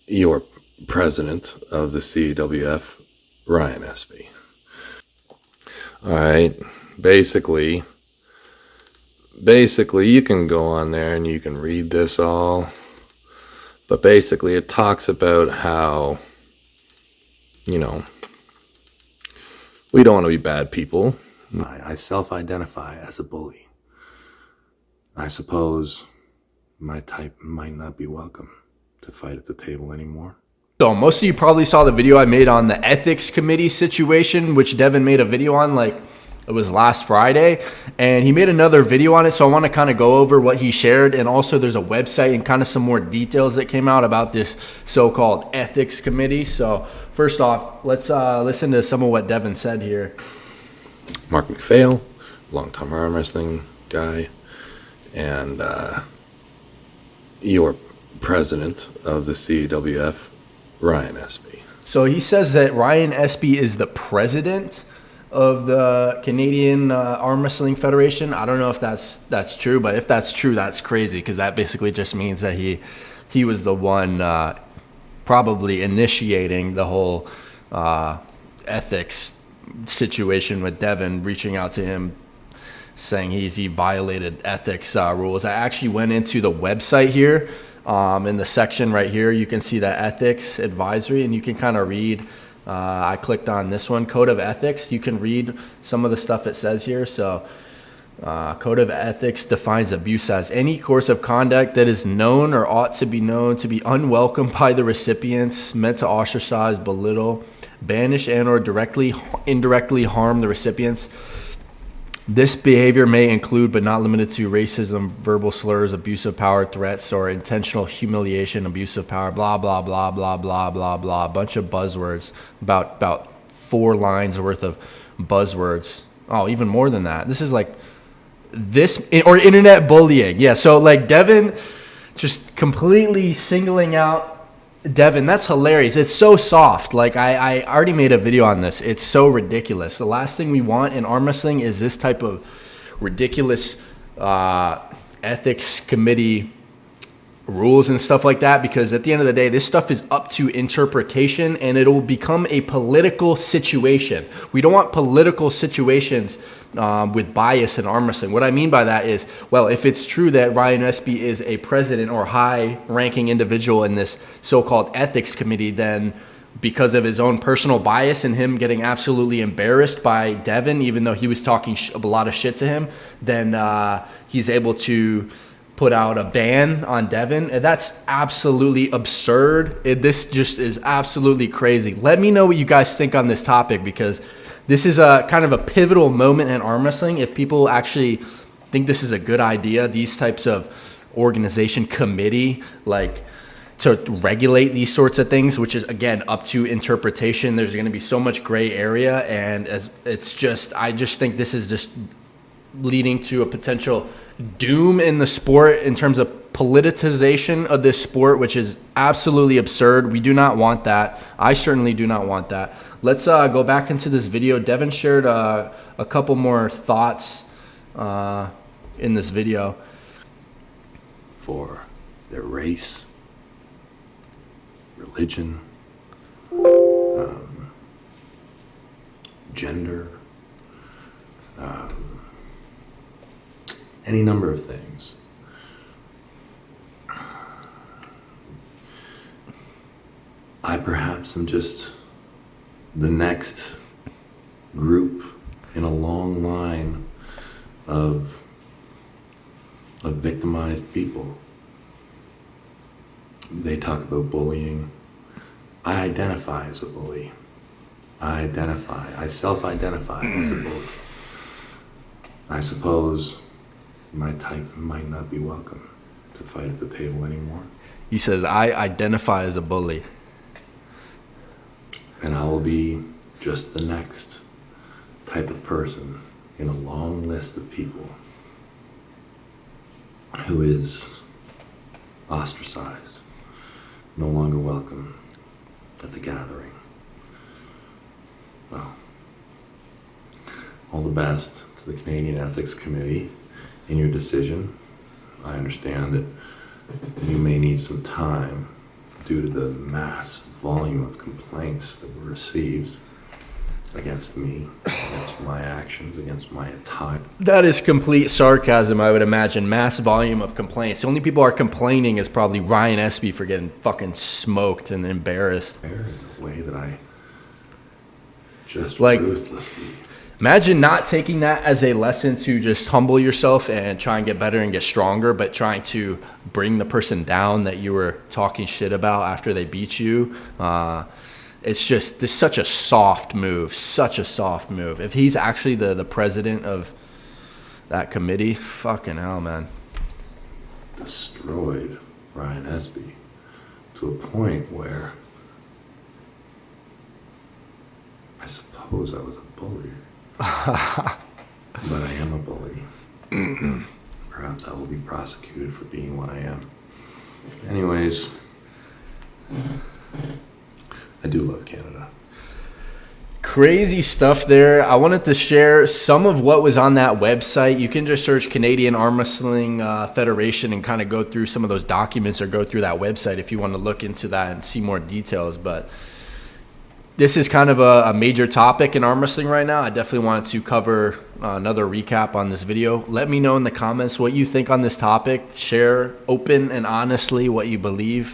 your president of the CWF, Ryan Espy. All right, basically you can go on there and you can read this all, but basically it talks about how, we don't want to be bad people. I self-identify as a bully. I suppose my type might not be welcome to fight at the table anymore. So most of you probably saw the video I made on the ethics committee situation, which Devon made a video on, like it was last Friday, and he made another video on it. So I want to kind of go over what he shared, and also there's a website and kind of some more details that came out about this so-called ethics committee. So first off, let's listen to some of what Devon said here. Mark McPhail, longtime arm wrestling guy, and your president of the CWF, Ryan Espy. So he says that Ryan Espy is the president of the Canadian Arm Wrestling Federation. I don't know if that's true, but if that's true, that's crazy, because that basically just means that he was the one probably initiating the whole ethics situation with Devon, reaching out to him saying he violated ethics rules. I actually went into the website here. In the section right here, you can see the ethics advisory, and you can kind of read. I clicked on this one, Code of Ethics. You can read some of the stuff it says here. So Code of Ethics defines abuse as any course of conduct that is known or ought to be known to be unwelcome by the recipients, meant to ostracize, belittle, banish, and or indirectly harm the recipients. This behavior may include, but not limited to, racism, verbal slurs, abuse of power, threats, or intentional humiliation, abuse of power, blah, blah, blah, blah, blah, blah, blah. A bunch of buzzwords, about 4 lines worth of buzzwords. Oh, even more than that. This is like this, or internet bullying. Yeah, so like Devon just completely singling out Devon. That's hilarious. It's so soft. Like I already made a video on this. It's so ridiculous. The last thing we want in arm wrestling is this type of ridiculous ethics committee rules and stuff like that, because at the end of the day, this stuff is up to interpretation, and it'll become a political situation. We don't want political situations with bias in arm wrestling. What I mean by that is, well, if it's true that Ryan Espy is a president or high-ranking individual in this so-called ethics committee, then because of his own personal bias and him getting absolutely embarrassed by Devon, even though he was talking a lot of shit to him, then he's able to put out a ban on Devon. And that's absolutely absurd. This just is absolutely crazy. Let me know what you guys think on this topic, because this is a kind of a pivotal moment in arm wrestling. If people actually think this is a good idea, these types of organization committee, like to regulate these sorts of things, which is again up to interpretation. There's going to be so much gray area, and I just think this is just leading to a potential doom in the sport in terms of politicization of this sport, which is absolutely absurd. We do not want that. I certainly do not want that. Let's go back into this video. Devon shared a couple more thoughts in this video. For their race, religion, gender, any number of things. I perhaps am just the next group in a long line of victimized people. They talk about bullying. I identify as a bully. I self-identify as a bully. I suppose my type might not be welcome to fight at the table anymore. He says, I identify as a bully. And I will be just the next type of person in a long list of people who is ostracized, no longer welcome at the gathering. Well, all the best to the Canadian Ethics Committee in your decision. I understand that you may need some time due to the mass volume of complaints that were received against me, against my actions, against my attire. That is complete sarcasm, I would imagine. Mass volume of complaints. The only people who are complaining is probably Ryan Espy for getting fucking smoked and embarrassed. In a way that I just Like, ruthlessly. Imagine not taking that as a lesson to just humble yourself and try and get better and get stronger, but trying to bring the person down that you were talking shit about after they beat you. It's just this such a soft move, such a soft move. If he's actually the president of that committee, fucking hell, man. Destroyed Ryan Espy to a point where I suppose I was a bully. But I am a bully. Perhaps I will be prosecuted for being what I am. Anyways, I do love Canada. Crazy stuff there. I wanted to share some of what was on that website. You can just search Canadian Arm Wrestling Federation and kind of go through some of those documents or go through that website if you want to look into that and see more details. But this is kind of a major topic in arm wrestling right now. I definitely wanted to cover another recap on this video. Let me know in the comments what you think on this topic. Share open and honestly what you believe.